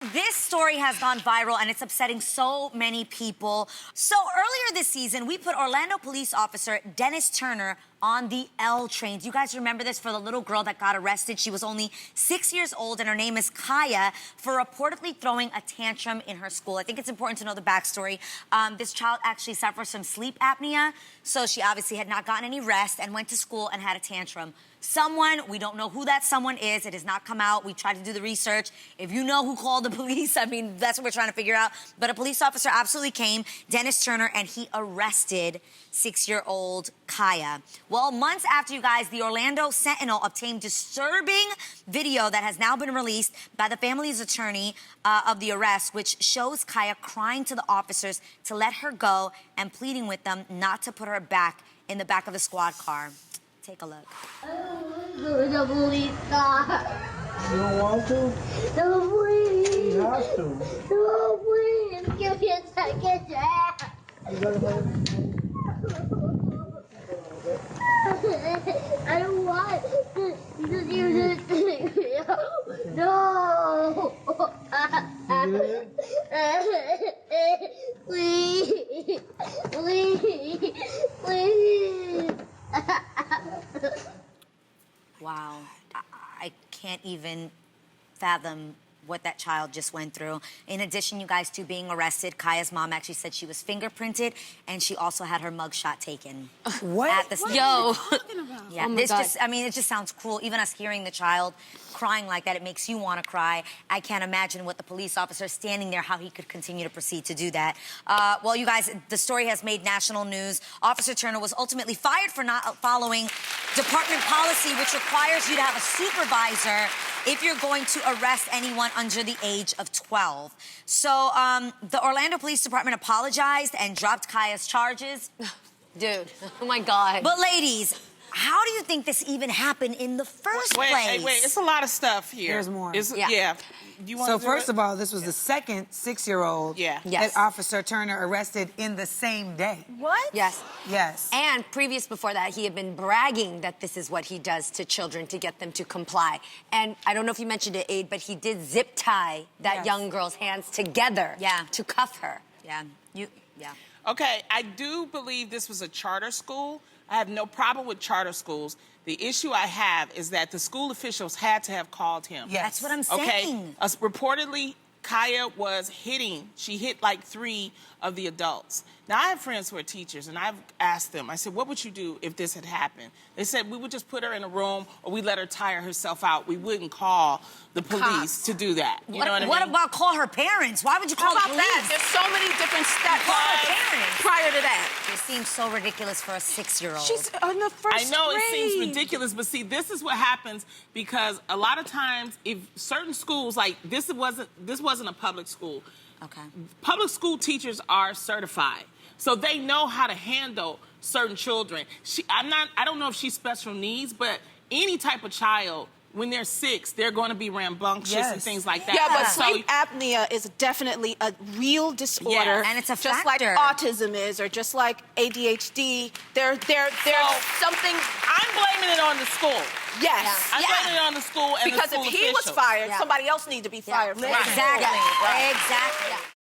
This story has gone viral and it's upsetting so many people. So earlier this season, we put Orlando police officer Dennis Turner on the L train. Do you guys remember this, for the little girl that got arrested? She was only 6 years old and her name is Kaya, for reportedly throwing a tantrum in her school. I think it's important to know the backstory. This child actually suffers from sleep apnea, so she obviously had not gotten any rest and went to school and had a tantrum. Someone, we don't know who that someone is, it has not come out. We tried to do the research. If you know who called the police, I mean, that's what we're trying to figure out. But a police officer absolutely came, Dennis Turner, and he arrested 6-year-old Kaya. Well, months after, you guys, the Orlando Sentinel obtained disturbing video that has now been released by the family's attorney of the arrest, which shows Kaya crying to the officers to let her go and pleading with them not to put her back in the back of the squad car. Take a look. The police car. You don't want to? No, please. You have to. No, please. Give me a second chance. You gotta go. I don't want to do this. No. Please. Please. Please. Wow. I can't even fathom what that child just went through. In addition, you guys, to being arrested, Kaya's mom actually said she was fingerprinted and she also had her mugshot taken. What? At the What Yo. are you talking about? Yeah, Oh my this God. just, I mean, it just sounds cruel. Even us hearing the child crying like that, it makes you want to cry. I can't imagine what the police officer standing there, how he could continue to proceed to do that. Well, you guys, the story has made national news. Officer Turner was ultimately fired for not following department policy, which requires you to have a supervisor if you're going to arrest anyone under the age of 12. So the Orlando Police Department apologized and dropped Kaya's charges. Dude, oh my God. But ladies, how do you think this even happened in the first place? Wait, it's a lot of stuff here. There's more. Yeah. You want So to first of all, this was the second 6-year-old Yeah. that Officer Turner arrested in the same day. What? Yes. Yes. And previous before that, he had been bragging that this is what he does to children to get them to comply. And I don't know if you mentioned it, Aid, but he did zip tie that Yes. young girl's hands together to cuff her. Yeah. Okay, I do believe this was a charter school. I have no problem with charter schools. The issue I have is that the school officials had to have called him. Yes. That's what I'm Okay, saying. Reportedly, Kaya was hitting. She hit like 3 of the adults. Now, I have friends who are teachers, and I've asked them, I said, what would you do if this had happened? They said, we would just put her in a room, or we let her tire herself out. We wouldn't call the police to do that. You know what I mean? What about call her parents? Why would you call the How about that? police? There's so many different steps Call her parents. prior to that. It seems so ridiculous for a 6-year-old. She's in the first I know grade. it seems ridiculous, but see, this is what happens because a lot of times, if certain schools, like this wasn't a public school. Okay. Public school teachers are certified, so they know how to handle certain children. I don't know if she's special needs, but any type of child, when they're 6, they're going to be rambunctious and things like that. Yeah, but So- sleep apnea is definitely a real disorder. Yeah, and it's a just factor. like autism is, or just like ADHD. There's something. I'm blaming it on the school. Yes. I'm blaming it on the school and Because the school if he was officials. fired, somebody else needed to be fired. for that. Exactly. Yeah. Exactly.